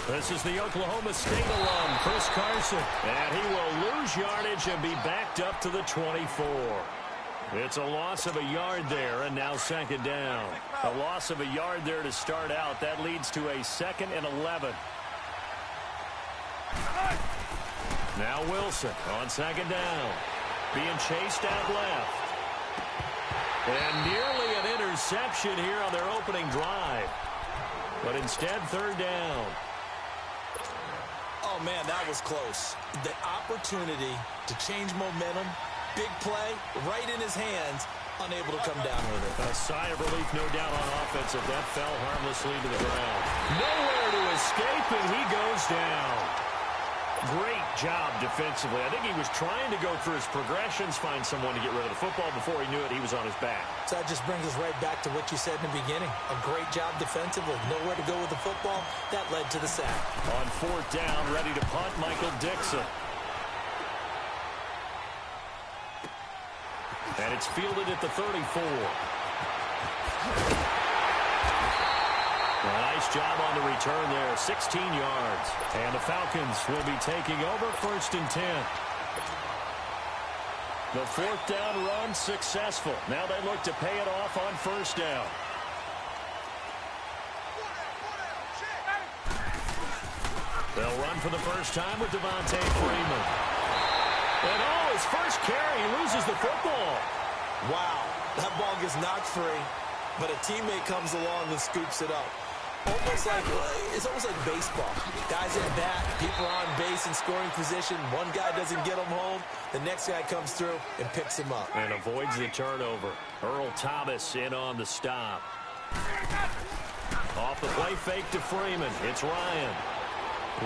This is the Oklahoma State alum, Chris Carson. And he will lose yardage and be backed up to the 24. It's a loss of a yard there, and now second down. A loss of a yard there to start out. That leads to a 2nd and 11. Now Wilson on second down. Being chased out left. And nearly an interception here on their opening drive. But instead, third down. Oh, man, that was close. The opportunity to change momentum, big play, right in his hands, unable to come down with it. A sigh of relief, no doubt, on offense if that fell harmlessly to the ground. Nowhere to escape, and he goes down. Great job defensively. I think he was trying to go through his progressions, find someone to get rid of the football. Before he knew it, he was on his back. So that just brings us right back to what you said in the beginning. A great job defensively. Nowhere to go with the football. That led to the sack. On fourth down, ready to punt, Michael Dixon. And it's fielded at the 34. Nice job on the return there, 16 yards. And the Falcons will be taking over 1st and 10. The fourth down run successful. Now they look to pay it off on 1st down. They'll run for the first time with Devontae Freeman. And his first carry, he loses the football. Wow, that ball gets knocked free, but a teammate comes along and scoops it up. It's almost like baseball. Guys at bat, people are on base in scoring position. One guy doesn't get him home. The next guy comes through and picks him up. And avoids the turnover. Earl Thomas in on the stop. Off the play fake to Freeman. It's Ryan.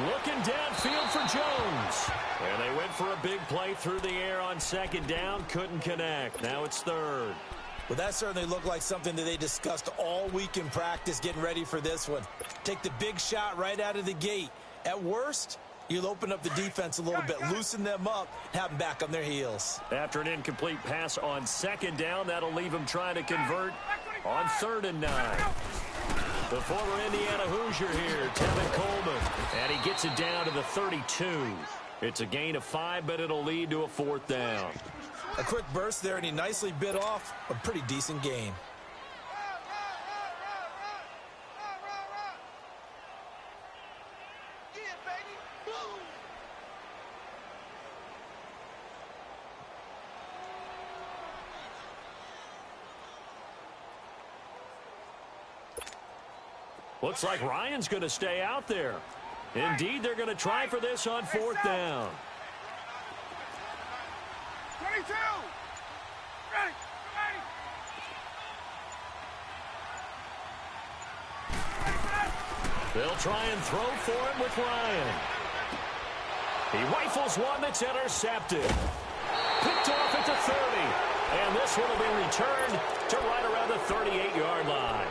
Looking downfield for Jones. And they went for a big play through the air on second down. Couldn't connect. Now it's third. Well, that certainly looked like something that they discussed all week in practice, getting ready for this one. Take the big shot right out of the gate. At worst, you'll open up the defense a little bit, loosen them up, have them back on their heels. After an incomplete pass on second down, that'll leave them trying to convert on 3rd and 9. The former Indiana Hoosier here, Tevin Coleman. And he gets it down to the 32. It's a gain of 5, but it'll lead to a 4th down. A quick burst there, and he nicely bit off a pretty decent gain. Looks like Ryan's going to stay out there. Indeed, they're going to try for this on 4th down. 22! Ready! They'll try and throw for it with Ryan. He rifles one that's intercepted. Picked off at the 30. And this one will be returned to right around the 38-yard line.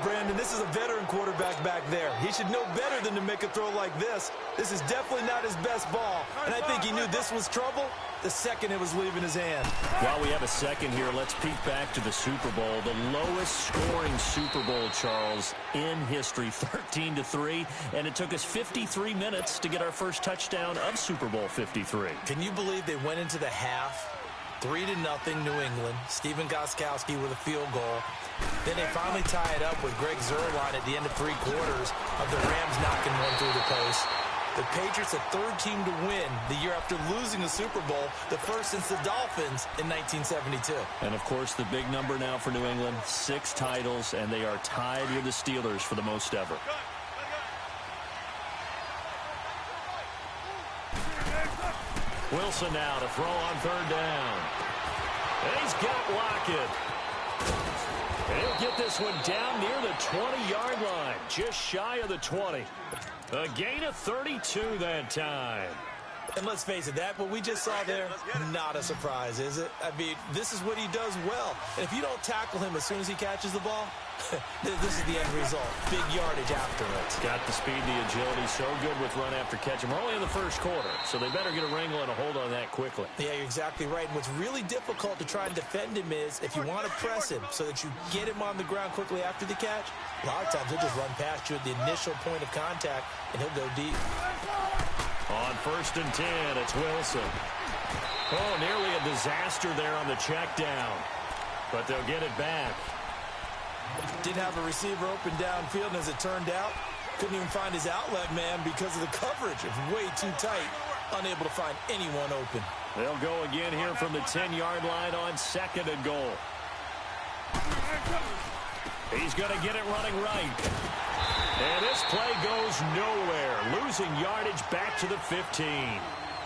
Brandon, this is a veteran quarterback back there. He should know better than to make a throw like this. This is definitely not his best ball. And I think he knew this was trouble the second it was leaving his hand. While we have a second here, let's peek back to the Super Bowl. The lowest scoring Super Bowl, Charles, in history, 13-3. And it took us 53 minutes to get our first touchdown of Super Bowl 53. Can you believe they went into the half 3-0 New England? Stephen Gostkowski with a field goal. Then they finally tie it up with Greg Zuerlein at the end of 3 quarters of the Rams knocking one through the post. The Patriots, a third team to win the year after losing a Super Bowl, the first since the Dolphins in 1972. And, of course, the big number now for New England, 6 titles, and they are tied with the Steelers for the most ever. Wilson now to throw on 3rd down. And he's got Lockett. And he'll get this one down near the 20-yard line, just shy of the 20. A gain of 32 that time. And let's face it, that what we just saw there, not a surprise, is it? I mean, this is what he does well. And if you don't tackle him as soon as he catches the ball, This is the end result. Big yardage afterwards. Got the speed, the agility, so good with run after catch. And we're only in the first quarter, so they better get a wrangle and a hold on that quickly. Yeah, you're exactly right. And what's really difficult to try and defend him is if you want to press him so that you get him on the ground quickly after the catch, a lot of times he'll just run past you at the initial point of contact, and he'll go deep. On 1st and 10, it's Wilson. Oh, nearly a disaster there on the check down. But they'll get it back. Did have a receiver open downfield, and as it turned out, couldn't even find his outlet man because of the coverage. It's way too tight, unable to find anyone open. They'll go again here from the 10-yard line on 2nd and goal. He's going to get it running right. And this play goes nowhere, losing yardage back to the 15.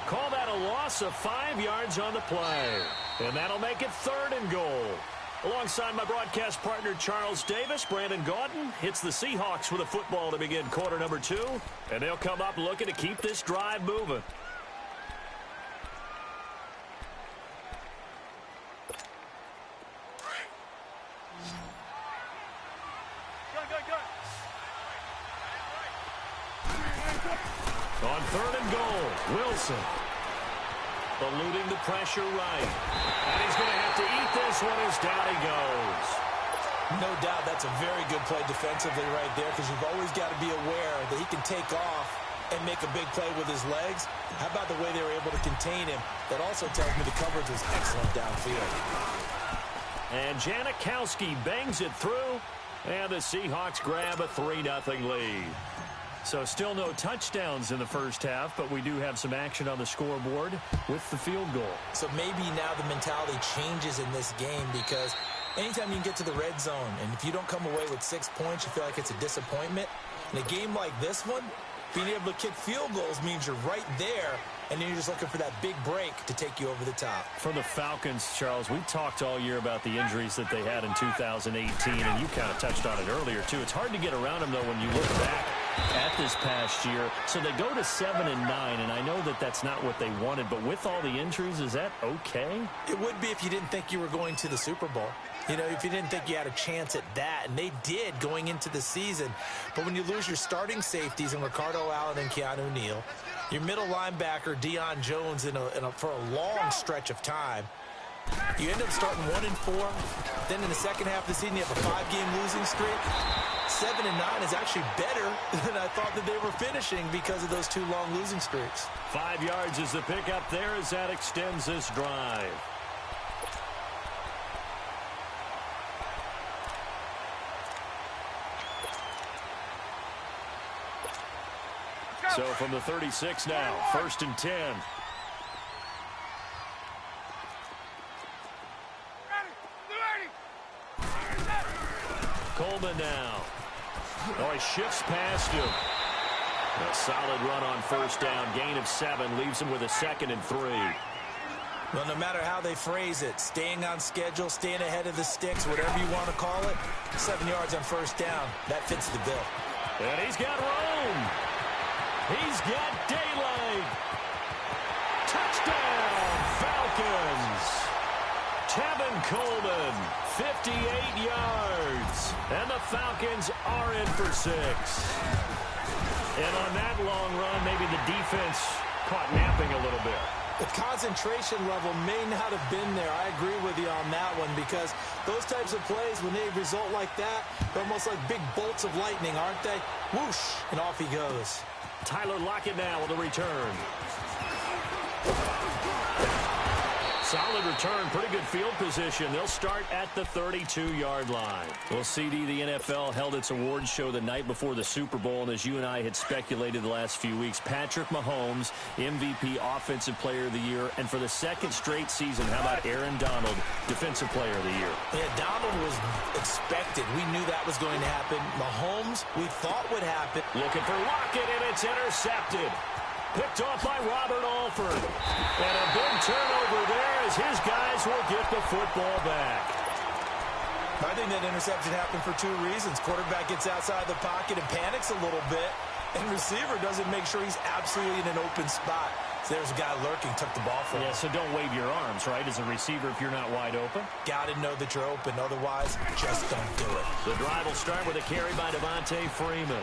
Call that a loss of 5 yards on the play. And that'll make it 3rd and goal. Alongside my broadcast partner, Charles Davis, Brandon Gaudin hits the Seahawks with a football to begin quarter number 2. And they'll come up looking to keep this drive moving. On 3rd and goal, Wilson. Eluding the pressure right. And he's going to have to eat this one as down he goes. No doubt that's a very good play defensively right there, because you've always got to be aware that he can take off and make a big play with his legs. How about the way they were able to contain him? That also tells me the coverage was excellent downfield. And Janikowski bangs it through, and the Seahawks grab a 3-0 lead. So still no touchdowns in the first half, but we do have some action on the scoreboard with the field goal. So maybe now the mentality changes in this game, because anytime you can get to the red zone, and if you don't come away with 6 points, you feel like it's a disappointment. In a game like this one, being able to kick field goals means you're right there, and then you're just looking for that big break to take you over the top. For the Falcons, Charles, we talked all year about the injuries that they had in 2018, and you kind of touched on it earlier, too. It's hard to get around them, though, when you look back at this past year. So they go to 7-9, and I know that that's not what they wanted, but with all the injuries, is that okay? It would be if you didn't think you were going to the Super Bowl. You know, if you didn't think you had a chance at that, and they did going into the season. But when you lose your starting safeties in Ricardo Allen and Keanu Neal, your middle linebacker, Deion Jones, for a long stretch of time, you end up starting 1-4. Then in the second half of the season, you have a 5-game losing streak. 7-9 is actually better than I thought that they were finishing because of those 2 long losing streaks. 5 yards is the pickup there as that extends this drive. So from the 36 now, 1st and 10. Coleman now. Oh, he shifts past him. A solid run on 1st down. Gain of 7 leaves him with a 2nd and 3. Well, no matter how they phrase it, staying on schedule, staying ahead of the sticks, whatever you want to call it, 7 yards on 1st down, that fits the bill. And he's got room. He's got daylight. Touchdown, Falcons. Tevin Coleman, 58 yards. And the Falcons are in for 6. And on that long run, maybe the defense caught napping a little bit. The concentration level may not have been there. I agree with you on that one, because those types of plays, when they result like that, they're almost like big bolts of lightning, aren't they? Whoosh, and off he goes. Tyler Lockett now with a return. Solid return, pretty good field position. They'll start at the 32-yard line. Well, CD, the NFL held its awards show the night before the Super Bowl, and as you and I had speculated the last few weeks, Patrick Mahomes, MVP Offensive Player of the Year, and for the 2nd straight season, how about Aaron Donald, Defensive Player of the Year? Yeah, Donald was expected. We knew that was going to happen. Mahomes, we thought would happen. Looking for Lockett, and it's intercepted. Picked off by Robert Alford. And a big turnover there as his guys will get the football back. I think that interception happened for 2 reasons. Quarterback gets outside the pocket and panics a little bit, and receiver doesn't make sure he's absolutely in an open spot. So there's a guy lurking, took the ball from him. Yeah, so don't wave your arms, right, as a receiver if you're not wide open. Got to know that you're open. Otherwise, just don't do it. The drive will start with a carry by Devontae Freeman.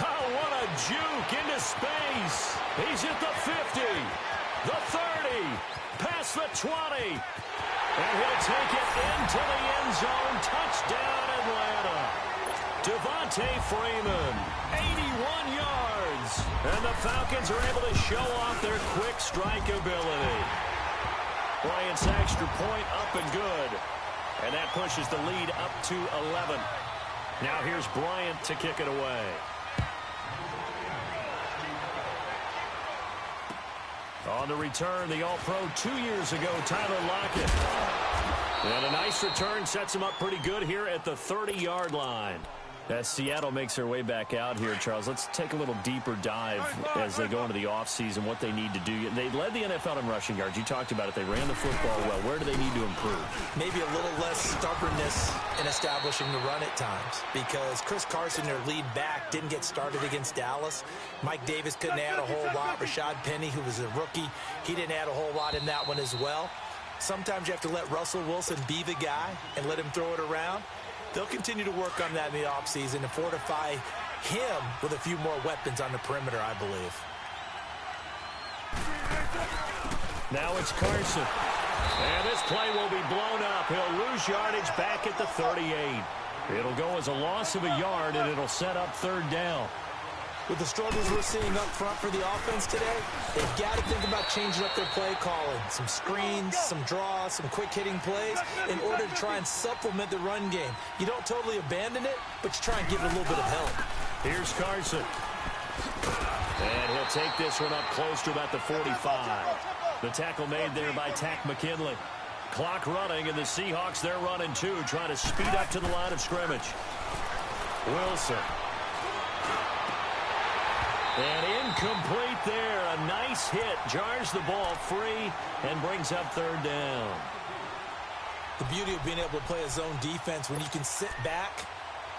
Oh, what a juke into space. He's at the 50, the 30, past the 20. And he'll take it into the end zone. Touchdown, Atlanta. Devontae Freeman, 81 yards. And the Falcons are able to show off their quick strike ability. Bryant's extra point up and good. And that pushes the lead up to 11. Now here's Bryant to kick it away. On the return, the All-Pro 2 years ago, Tyler Lockett. And a nice return sets him up pretty good here at the 30-yard line. As Seattle makes their way back out here, Charles, let's take a little deeper dive as they go into the offseason, what they need to do. They led the NFL in rushing yards. You talked about it. They ran the football well. Where do they need to improve? Maybe a little less stubbornness in establishing the run at times, because Chris Carson, their lead back, didn't get started against Dallas. Mike Davis couldn't add a whole lot. Rashad Penny, who was a rookie, he didn't add a whole lot in that one as well. Sometimes you have to let Russell Wilson be the guy and let him throw it around. They'll continue to work on that in the offseason and fortify him with a few more weapons on the perimeter, I believe. Now it's Carson. And this play will be blown up. He'll lose yardage back at the 38. It'll go as a loss of a yard, and it'll set up third down. With the struggles we're seeing up front for the offense today, they've got to think about changing up their play calling. Some screens, some draws, some quick-hitting plays in order to try and supplement the run game. You don't totally abandon it, but you try and give it a little bit of help. Here's Carson. And he'll take this one up close to about the 45. The tackle made there by Tack McKinley. Clock running, and the Seahawks, they're running too, trying to speed up to the line of scrimmage. Wilson. And incomplete there. A nice hit. Jars the ball free and brings up third down. The beauty of being able to play a zone defense when you can sit back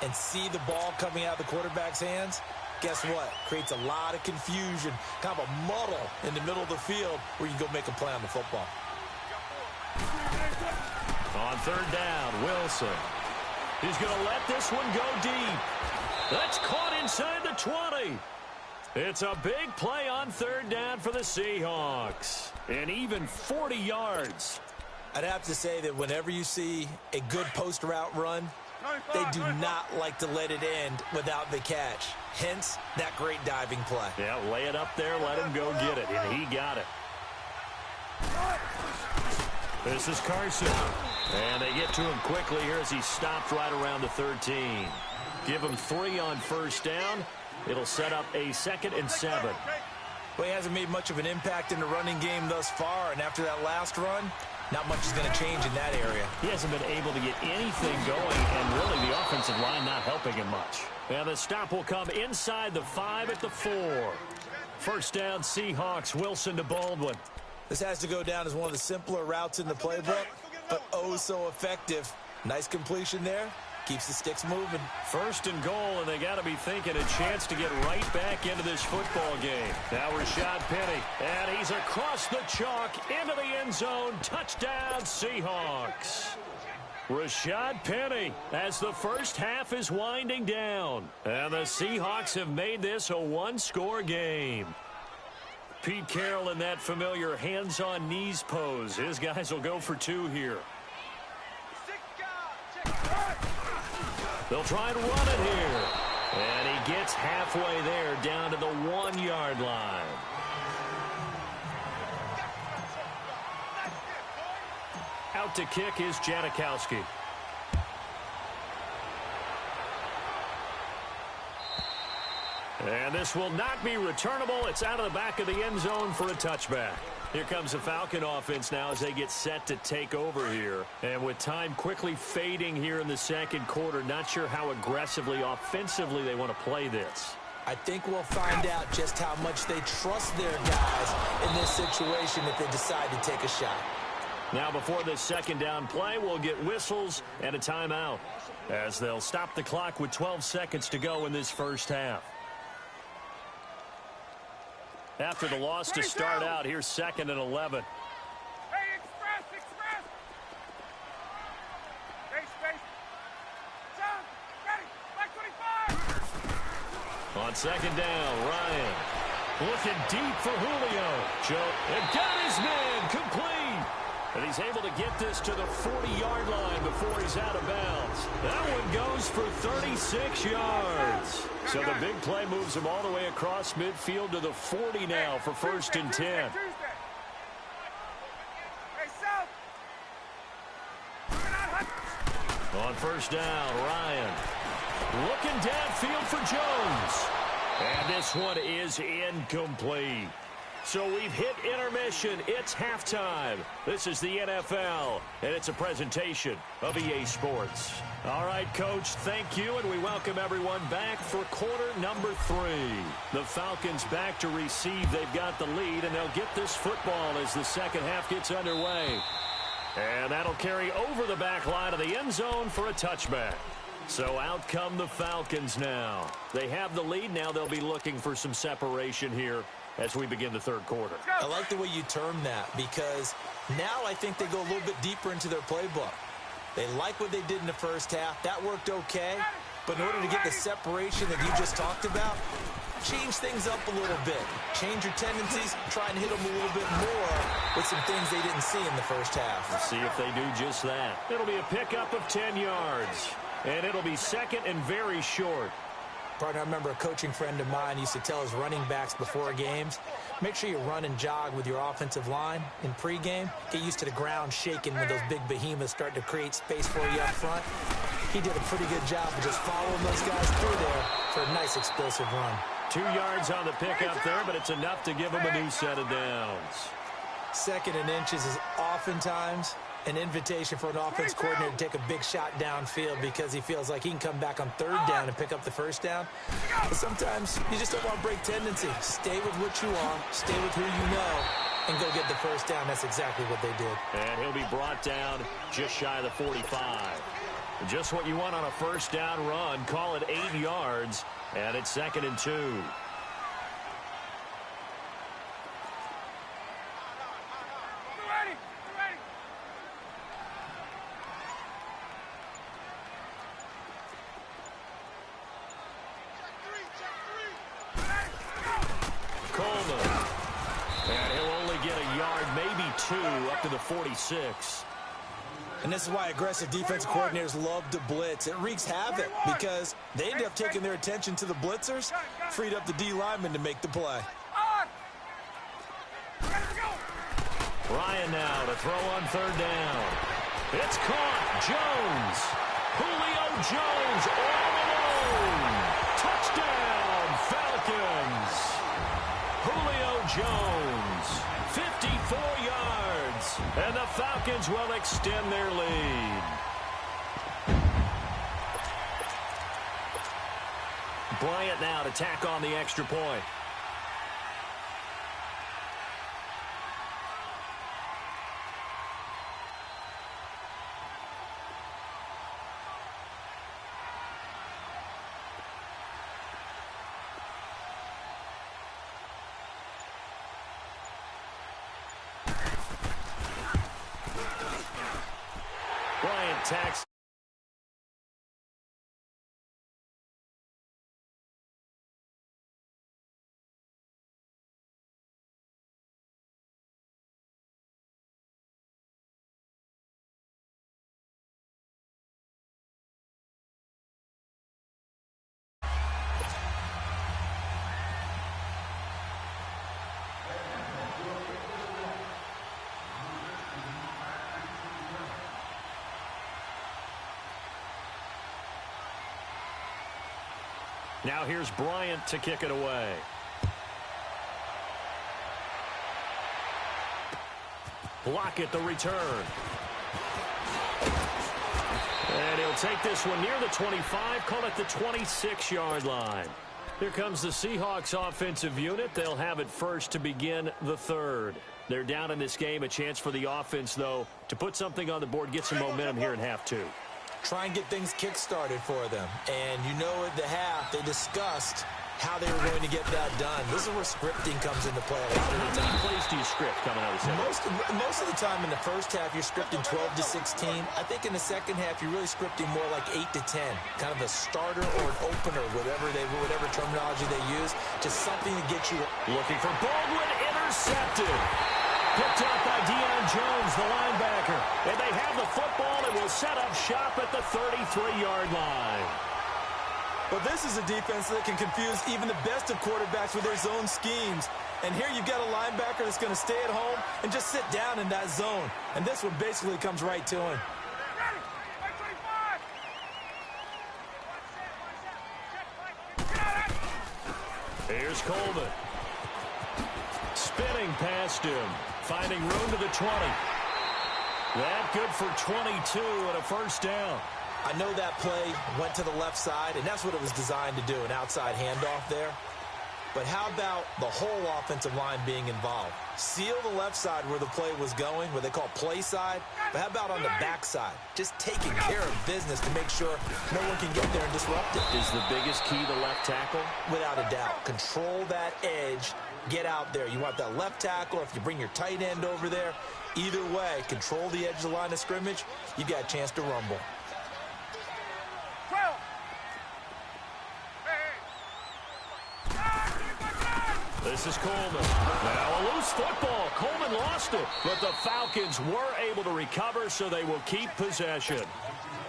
and see the ball coming out of the quarterback's hands, guess what? Creates a lot of confusion, kind of a muddle in the middle of the field where you can go make a play on the football. On third down, Wilson. He's going to let this one go deep. That's caught inside the 20. It's a big play on third down for the Seahawks. And even 40 yards. I'd have to say that whenever you see a good post route run, they do not like to let it end without the catch. Hence, that great diving play. Yeah, lay it up there, let him go get it. And he got it. This is Carson. And they get to him quickly here as he stopped right around the 13. Give him 3 on first down. It'll set up a 2nd and 7. Well, he hasn't made much of an impact in the running game thus far, and after that last run, not much is going to change in that area. He hasn't been able to get anything going, and really the offensive line not helping him much. And the stop will come inside the 5 at the 4. First down, Seahawks. Wilson to Baldwin. This has to go down as one of the simpler routes in the playbook, but oh so effective. Nice completion there. Keeps the sticks moving. First and goal, and they got to be thinking a chance to get right back into this football game. Now Rashad Penny, and he's across the chalk into the end zone. Touchdown, Seahawks. Rashad Penny as the first half is winding down. And the Seahawks have made this a one-score game. Pete Carroll in that familiar hands-on knees pose. His guys will go for 2 here. They'll try and run it here. And he gets halfway there down to the 1-yard line. Out to kick is Janikowski. And this will not be returnable. It's out of the back of the end zone for a touchback. Here comes the Falcon offense now as they get set to take over here. And with time quickly fading here in the second quarter, not sure how aggressively, offensively they want to play this. I think we'll find out just how much they trust their guys in this situation if they decide to take a shot. Now before this second down play, we'll get whistles and a timeout as they'll stop the clock with 12 seconds to go in this first half. After the loss to start out, here's 2nd and 11. Hey, express. Space. John, ready. Black 25. On 2nd down, Ryan. Looking deep for Julio. Joe, and got his man complete. And he's able to get this to the 40-yard line before he's out of bounds. That one goes for 36 yards. So the big play moves him all the way across midfield to the 40 now for 1st and 10. Hey, South. On 1st down, Ryan. Looking downfield for Jones. And this one is incomplete. So we've hit intermission. It's halftime. This is the NFL, and it's a presentation of EA Sports. All right, Coach, thank you, and we welcome everyone back for quarter number 3. The Falcons back to receive. They've got the lead, and they'll get this football as the second half gets underway. And that'll carry over the back line of the end zone for a touchback. So out come the Falcons now. They have the lead. Now they'll be looking for some separation here as we begin the third quarter. I like the way you term that because now I think they go a little bit deeper into their playbook. They like what they did in the first half. That worked okay. But in order to get the separation that you just talked about, change things up a little bit. Change your tendencies. Try and hit them a little bit more with some things they didn't see in the first half. Let's see if they do just that. It'll be a pickup of 10 yards. And it'll be 2nd and very short. Partner, I remember a coaching friend of mine used to tell his running backs before games, make sure you run and jog with your offensive line in pregame. Get used to the ground shaking when those big behemoths start to create space for you up front. He did a pretty good job of just following those guys through there for a nice explosive run. 2 yards on the pickup there, but it's enough to give him a new set of downs. 2nd and inches is oftentimes an invitation for an offense coordinator to take a big shot downfield because he feels like he can come back on 3rd down and pick up the 1st down. But sometimes you just don't want to break tendency. Stay with what you are, stay with who you know, and go get the 1st down. That's exactly what they did. And he'll be brought down just shy of the 45. Just what you want on a 1st down run. Call it 8 yards, and it's 2nd and 2. Up to the 46. And this is why aggressive defensive coordinators love to blitz. It wreaks havoc because they end up taking their attention to the blitzers, freed up the D lineman to make the play. Ryan now to throw on 3rd down. It's caught. Jones. Julio Jones all alone. Touchdown, Falcons. Julio Jones. 54 yards, and the Falcons will extend their lead. Bryant now to tack on the extra point. Bryant tacks. Now here's Bryant to kick it away. Lockett the return. And he'll take this one near the 25, call it the 26-yard line. Here comes the Seahawks offensive unit. They'll have it first to begin the third. They're down in this game. A chance for the offense, though, to put something on the board, get some momentum here in half 2. Try and get things kick-started for them. And you know at the half they discussed how they were going to get that done. This is where scripting comes into play a lot of the time. How many plays do you script coming out of the second? Most of the time in the first half, you're scripting 12 to 16. I think in the second half, you're really scripting more like 8 to 10. Kind of a starter or an opener, whatever terminology they use. Just something to get you. Looking for Baldwin, intercepted. Picked up by Deion Jones, the linebacker. And they have the football and will set up shop at the 33-yard line. But this is a defense that can confuse even the best of quarterbacks with their zone schemes. And here you've got a linebacker that's going to stay at home and just sit down in that zone. And this one basically comes right to him. Here's Coleman. Spinning past him. Finding room to the 20. That good for 22 and a first down. I know that play went to the left side, and that's what it was designed to do, an outside handoff there. But how about the whole offensive line being involved? Seal the left side where the play was going, what they call play side. But how about on the back side? Just taking care of business to make sure no one can get there and disrupt it. Is the biggest key the left tackle? Without a doubt. Control that edge. Get out there. You want that left tackle. If you bring your tight end over there, either way, control the edge of the line of scrimmage, you got a chance to rumble. This is Coleman. Now a loose football. Coleman lost it, but the Falcons were able to recover, so they will keep possession.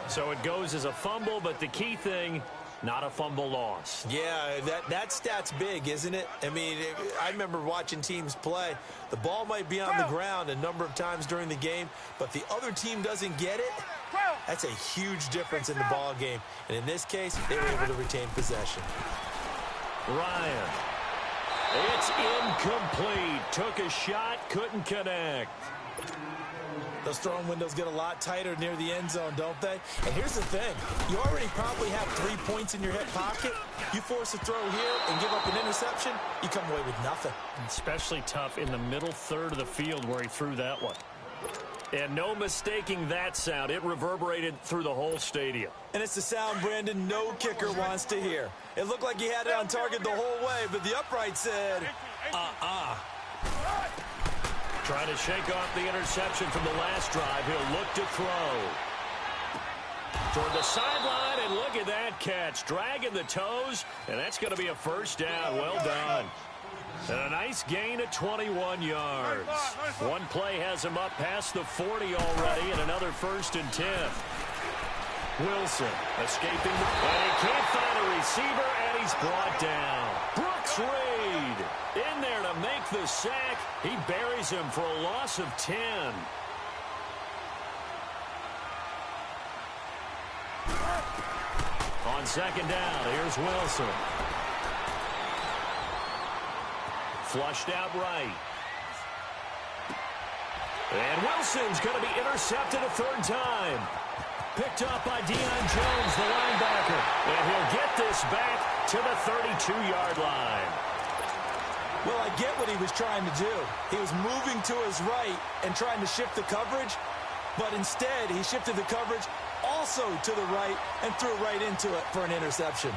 So it goes as a fumble, but the key thing, not a fumble loss. Yeah, that stat's big, isn't it? I mean, I remember watching teams play. The ball might be on the ground a number of times during the game, but the other team doesn't get it. That's a huge difference in the ball game. And in this case, they were able to retain possession. Ryan. It's incomplete. Took a shot, couldn't connect. Those throwing windows get a lot tighter near the end zone, don't they? And here's the thing. You already probably have 3 points in your hip pocket. You force a throw here and give up an interception, you come away with nothing. Especially tough in the middle third of the field where he threw that one. And no mistaking that sound. It reverberated through the whole stadium. And it's the sound, Brandon, no kicker wants to hear. It looked like he had it on target the whole way, but the upright said, Trying to shake off the interception from the last drive. He'll look to throw. Toward the sideline, and look at that catch. Dragging the toes, and that's going to be a first down. Well done. And a nice gain of 21 yards. One play has him up past the 40 already, and another 1st and 10. Wilson escaping, and he can't find a receiver, and he's brought down. Brooks Reed in there to make the sack. He buries him for a loss of 10. On second down, here's Wilson. Flushed out right. And Wilson's going to be intercepted a 3rd time. Picked up by Deion Jones, the linebacker. And he'll get this back to the 32-yard line. well, I get what he was trying to do. He was moving to his right and trying to shift the coverage, but instead he shifted the coverage also to the right and threw right into it for an interception.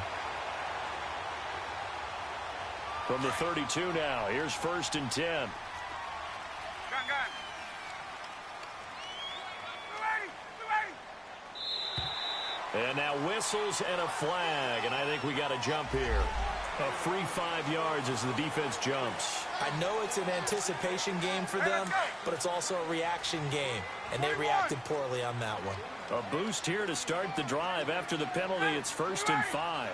From the 32 now, here's 1st and 10. Gun. And now whistles and a flag, and I think we got a jump here. A free 5 yards as the defense jumps. I know it's an anticipation game for them, but it's also a reaction game, and they reacted poorly on that one. A boost here to start the drive. After the penalty, it's 1st and 5.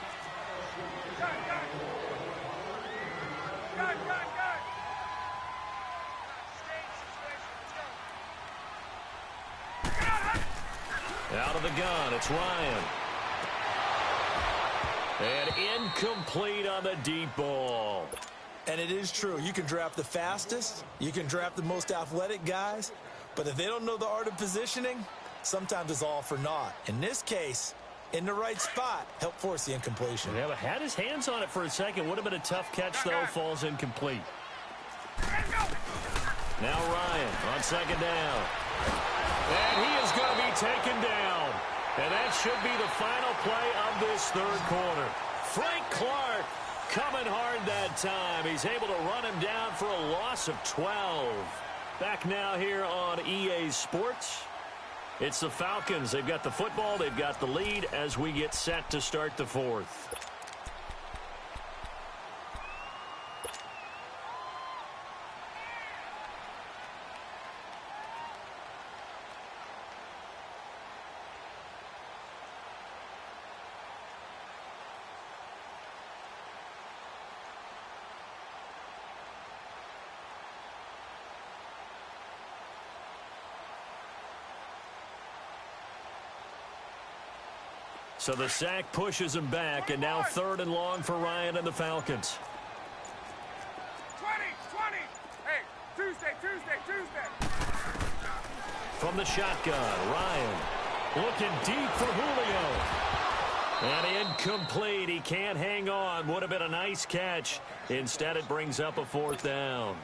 Out of the gun, it's Ryan. And incomplete on the deep ball. And it is true. You can draft the fastest. You can draft the most athletic guys. But if they don't know the art of positioning, sometimes it's all for naught. In this case, in the right spot, help force the incompletion. Yeah, but had his hands on it for a second. Would have been a tough catch, though. Falls incomplete. Now Ryan on second down. And he is going to be taken down. And that should be the final play of this third quarter. Frank Clark Coming hard that time. He's able to run him down for a loss of 12. Back now here on EA Sports. It's the Falcons. They've got the football. They've got the lead as we get set to start the fourth. So the sack pushes him back, and now 3rd and long for Ryan and the Falcons. 20. Hey, Tuesday. From the shotgun, Ryan looking deep for Julio. And incomplete. He can't hang on. Would have been a nice catch. Instead, it brings up a 4th down.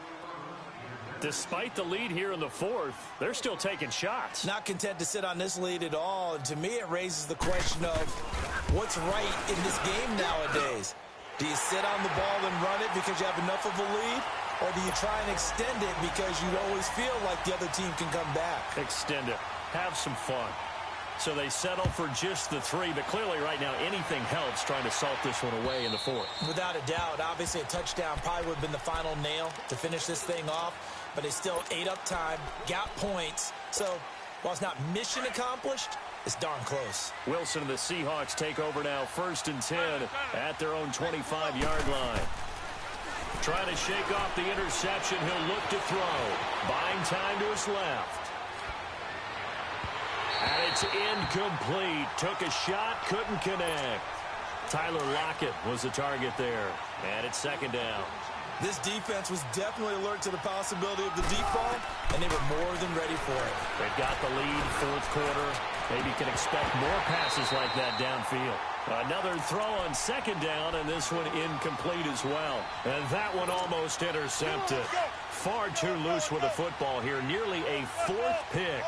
Despite the lead here in the 4th, they're still taking shots. Not content to sit on this lead at all. And to me, it raises the question of what's right in this game nowadays. Do you sit on the ball and run it because you have enough of a lead? Or do you try and extend it because you always feel like the other team can come back? Extend it. Have some fun. So they settle for just the 3, but clearly right now anything helps trying to salt this one away in the 4th. Without a doubt. Obviously a touchdown probably would have been the final nail to finish this thing off, but they still ate up time, got points. So while it's not mission accomplished, it's darn close. Wilson and the Seahawks take over now, 1st and 10 at their own 25-yard line. Trying to shake off the interception. He'll look to throw. Buying time to his left. And it's incomplete. Took a shot, couldn't connect. Tyler Lockett was the target there. And it's 2nd down. This defense was definitely alert to the possibility of the deep ball, and they were more than ready for it. They've got the lead, 4th quarter. Maybe can expect more passes like that downfield. Another throw on 2nd down, and this one incomplete as well. And that one almost intercepted. Far too loose with the football here. Nearly a 4th pick.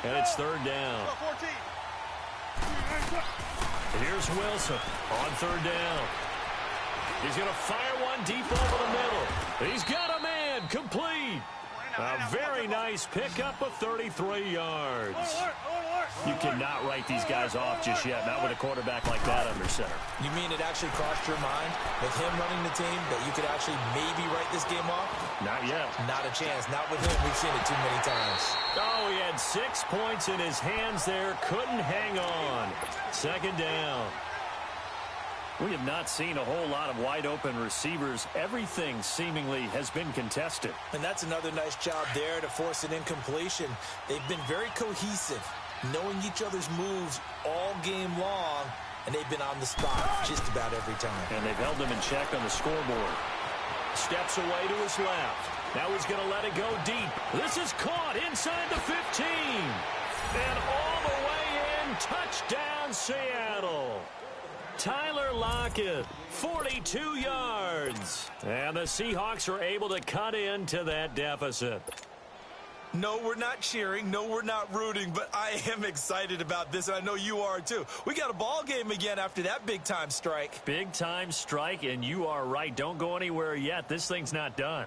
And it's 3rd down. And here's Wilson on 3rd down. He's going to fire one deep over the middle. He's got a man. Complete. A very nice pickup of 33 yards. You cannot write these guys off just yet, not with a quarterback like that under center. You mean it actually crossed your mind with him running the team that you could actually maybe write this game off? Not yet. Not a chance. Not with him. We've seen it too many times. Oh, he had 6 points in his hands there. Couldn't hang on. 2nd down. We have not seen a whole lot of wide-open receivers. Everything seemingly has been contested. And that's another nice job there to force an incompletion. They've been very cohesive, knowing each other's moves all game long, and they've been on the spot just about every time. And they've held them in check on the scoreboard. Steps away to his left. Now he's going to let it go deep. This is caught inside the 15. And all the way in, touchdown Seattle. Tyler Lockett, 42 yards. And the Seahawks are able to cut into that deficit. No, we're not cheering. No, we're not rooting, but I am excited about this, and I know you are too. We got a ball game again after that big-time strike. Big-time strike, and you are right. Don't go anywhere yet. This thing's not done.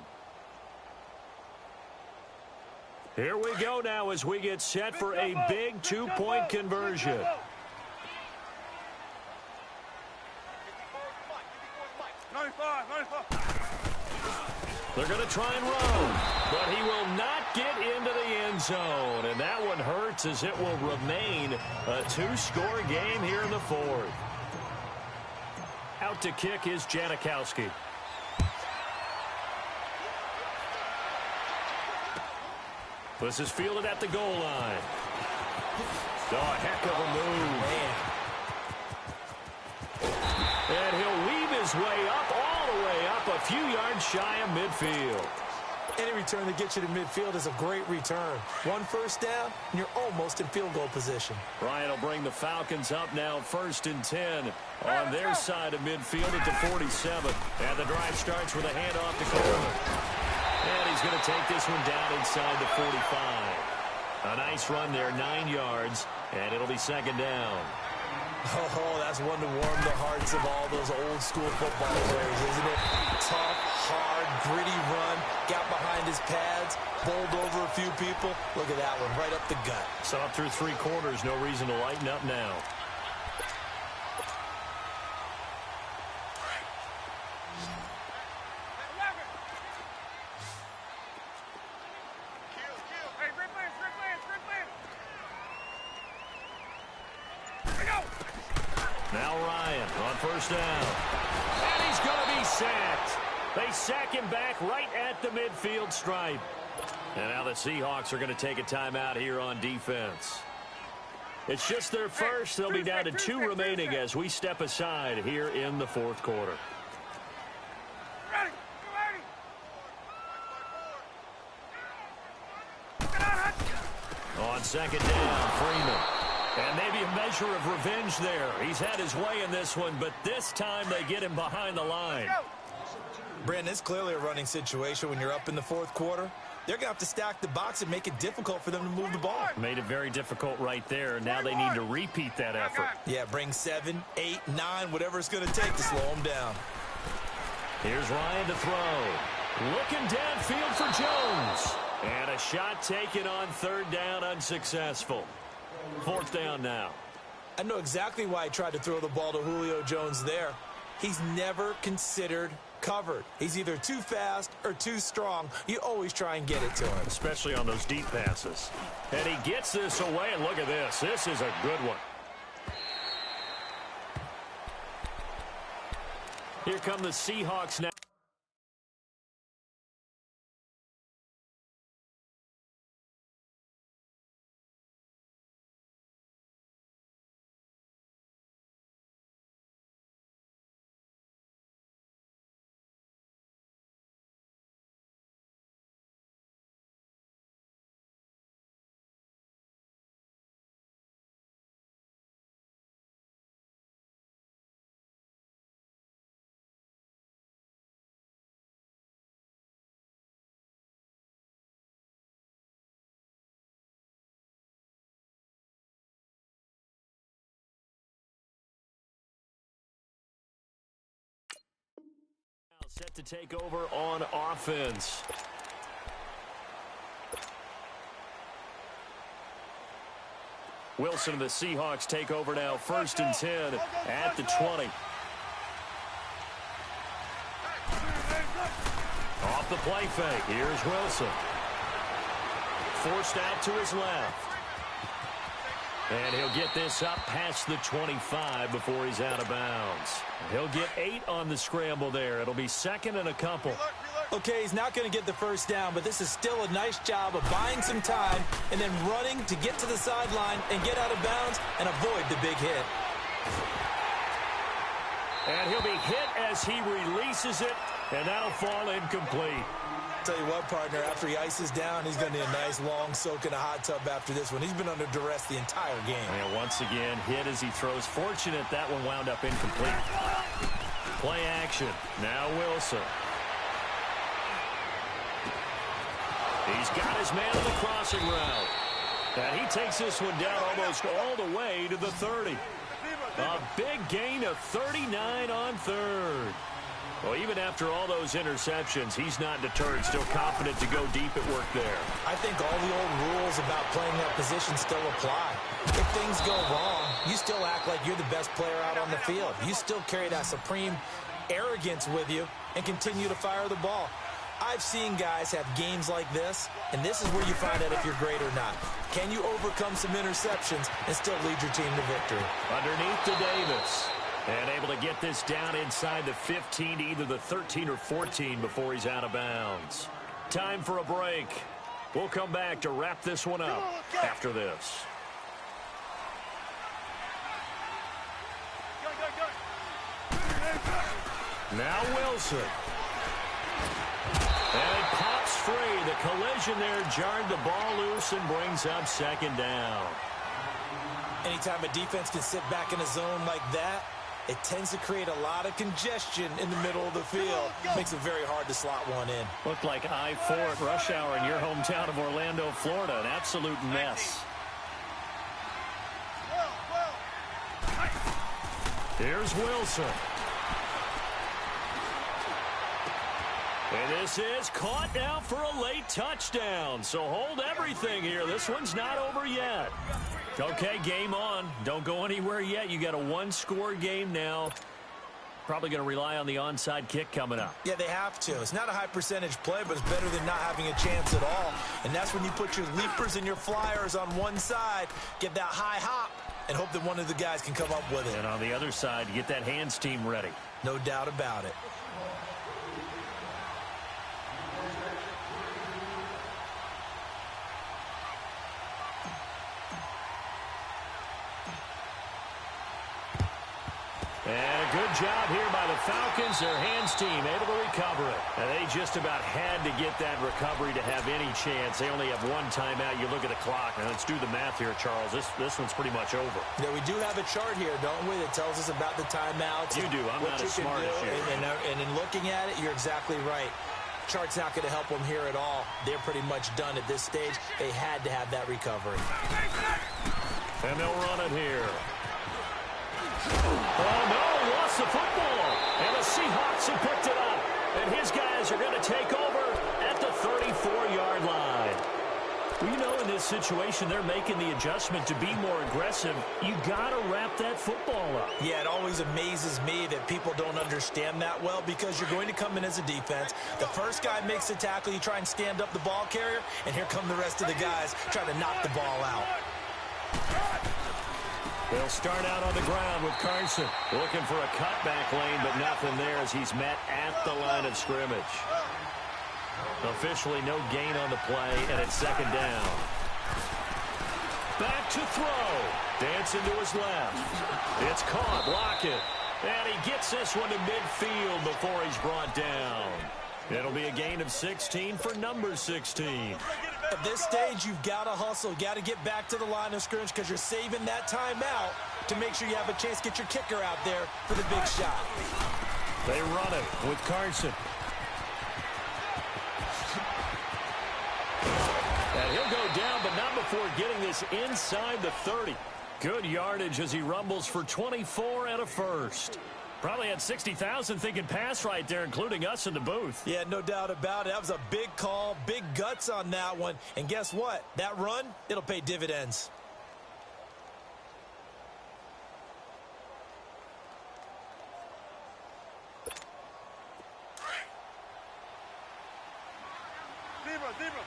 Here we go now as we get set for a big 2-point conversion. They're going to try and run, but he will not get into the end zone. And that one hurts as it will remain a 2-score game here in the 4th. Out to kick is Janikowski. This is fielded at the goal line. Oh, heck of a move. Man. And he'll weave his way up, all the way up, a few yards shy of midfield. Any return that gets you to midfield is a great return. 1 first down, and you're almost in field goal position. Ryan will bring the Falcons up now, 1st and 10 on their side of midfield at the 47. And the drive starts with a handoff to Coleman. And he's going to take this one down inside the 45. A nice run there, 9 yards, and it'll be 2nd down. Oh, that's one to warm the hearts of all those old school football players, isn't it? Tough, hard, gritty run, got behind his pads, bowled over a few people. Look at that one, right up the gut. Saw it through 3 quarters, no reason to lighten up now. Now Ryan on first down. And he's going to be sacked. They sack him back right at the midfield stripe. And now the Seahawks are going to take a timeout here on defense. It's just their first. They'll be down to 2 remaining as we step aside here in the 4th quarter. On second down, Freeman. And maybe a measure of revenge there. He's had his way in this one, but this time they get him behind the line. Brandon, it's clearly a running situation when you're up in the 4th quarter. They're going to have to stack the box and make it difficult for them to move the ball. Made it very difficult right there. Now they need to repeat that effort. Yeah, bring 7, 8, 9, whatever it's going to take to slow them down. Here's Ryan to throw. Looking downfield for Jones. And a shot taken on 3rd down, unsuccessful. 4th down now. I know exactly why he tried to throw the ball to Julio Jones there. He's never considered covered. He's either too fast or too strong. You always try and get it to him. Especially on those deep passes. And he gets this away, and look at this. This is a good one. Here come the Seahawks now. Set to take over on offense. Wilson and the Seahawks take over now, 1st and 10 at the 20. Off the play fake. Here's Wilson. Forced out to his left. And he'll get this up past the 25 before he's out of bounds. He'll get 8 on the scramble there. It'll be 2nd and a couple. Okay, he's not going to get the 1st down, but this is still a nice job of buying some time and then running to get to the sideline and get out of bounds and avoid the big hit. And he'll be hit as he releases it, and that'll fall incomplete. Tell you what, partner, after he ices down, he's going to need a nice long soak in a hot tub after this one. He's been under duress the entire game. And once again, hit as he throws. Fortunate that one wound up incomplete. Play action. Now Wilson. He's got his man on the crossing route. And he takes this one down almost all the way to the 30. A big gain of 39 on 3rd. Well, even after all those interceptions, he's not deterred, still confident to go deep at work there. I think all the old rules about playing that position still apply. If things go wrong, you still act like you're the best player out on the field. You still carry that supreme arrogance with you and continue to fire the ball. I've seen guys have games like this, and this is where you find out if you're great or not. Can you overcome some interceptions and still lead your team to victory? Underneath to Davis. And able to get this down inside the 15 to either the 13 or 14 before he's out of bounds. Time for a break. We'll come back to wrap this one up after this. Now Wilson. And it pops free. The collision there jarred the ball loose and brings up 2nd down. Anytime a defense can sit back in a zone like that, it tends to create a lot of congestion in the middle of the field. Makes it very hard to slot one in. Looked like I-4 at rush hour in your hometown of Orlando, Florida. An absolute mess. Here's Wilson. And this is caught now for a late touchdown. So hold everything here. This one's not over yet. Okay, game on. Don't go anywhere yet. You got a one-score game now. Probably going to rely on the onside kick coming up. Yeah, they have to. It's not a high percentage play, but it's better than not having a chance at all. And that's when you put your leapers and your flyers on one side, get that high hop, and hope that one of the guys can come up with it. And on the other side, you get that hands team ready. No doubt about it. And a good job here by the Falcons. Their hands team able to recover it. And they just about had to get that recovery to have any chance. They only have one timeout. You look at the clock. Now let's do the math here, Charles. This one's pretty much over. Yeah, we do have a chart here, don't we, that tells us about the timeouts. You do. I'm not as smart as you. And in looking at it, you're exactly right. Chart's not going to help them here at all. They're pretty much done at this stage. They had to have that recovery. And they'll run it here. Oh, no, lost the football. And the Seahawks have picked it up. And his guys are going to take over at the 34-yard line. Well, you know, in this situation, they're making the adjustment to be more aggressive. You got to wrap that football up. Yeah, it always amazes me that people don't understand that well, because you're going to come in as a defense. The first guy makes a tackle, you try and stand up the ball carrier, and here come the rest of the guys trying to knock the ball out. They'll start out on the ground with Carson. Looking for a cutback lane, but nothing there as he's met at the line of scrimmage. Officially no gain on the play, and it's second down. Back to throw. Dancing to his left. It's caught. Block it. And he gets this one to midfield before he's brought down. It'll be a gain of 16 for number 16. At this stage, you've got to hustle. Got to get back to the line of scrimmage because you're saving that timeout to make sure you have a chance to get your kicker out there for the big shot. They run it with Carson. And he'll go down, but not before getting this inside the 30. Good yardage as he rumbles for 24 and a first. Probably had 60,000 thinking pass right there, including us in the booth. Yeah, no doubt about it. That was a big call, big guts on that one. And guess what? That run, it'll pay dividends. Zebra.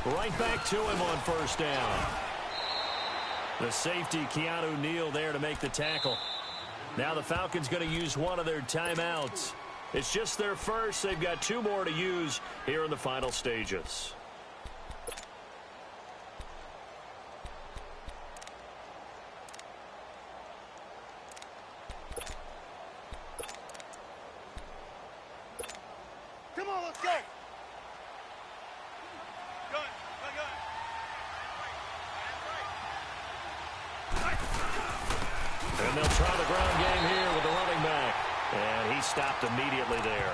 Right back to him on first down. The safety, Keanu Neal, there to make the tackle. Now the Falcons going to use one of their timeouts. It's just their first. They've got two more to use here in the final stages. Come on, let's go. And they'll try the ground game here with the running back. And he stopped immediately there.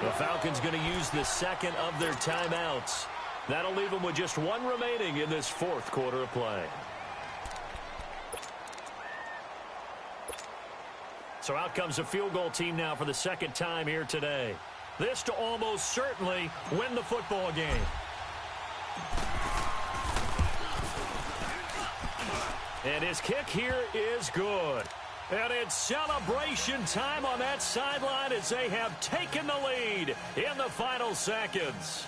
The Falcons going to use the second of their timeouts. That'll leave them with just one remaining in this fourth quarter of play. So out comes a field goal team now for the second time here today. This to almost certainly win the football game. And his kick here is good. And it's celebration time on that sideline as they have taken the lead in the final seconds.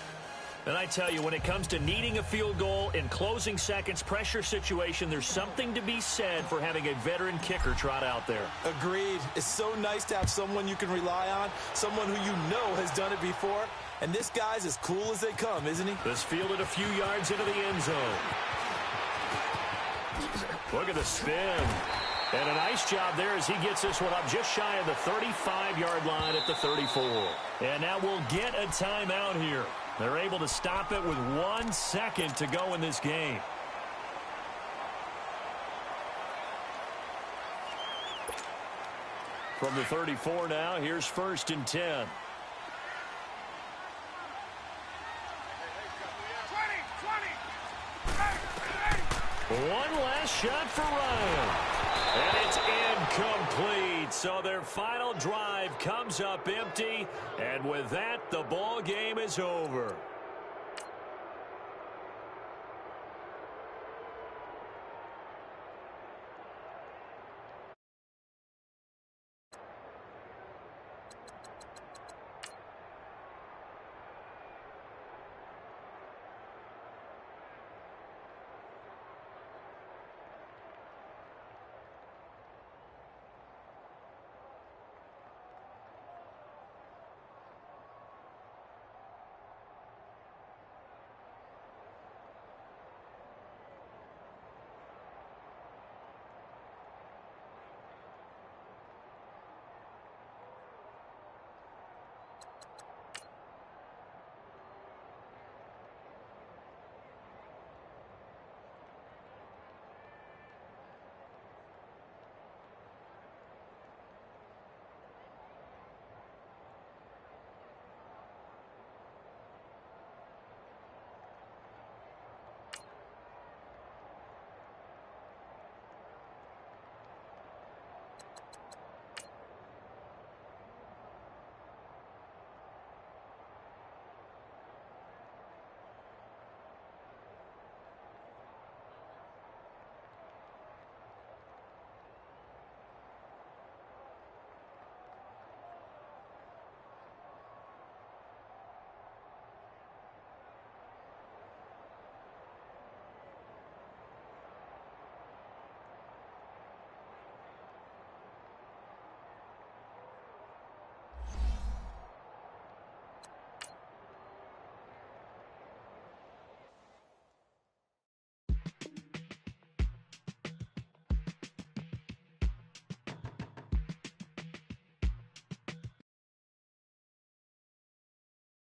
And I tell you, when it comes to needing a field goal in closing seconds, pressure situation, there's something to be said for having a veteran kicker trot out there. Agreed. It's so nice to have someone you can rely on, someone who you know has done it before. And this guy's as cool as they come, isn't he? This fielded a few yards into the end zone. Look at the spin. And a nice job there as he gets this one up just shy of the 35-yard line at the 34. And now we'll get a timeout here. They're able to stop it with 1 second to go in this game. From the 34 now, here's 1st and 10. 20. One last shot for Ryan. And it's incomplete. So their final drive comes up empty. And with that, the ball game is over.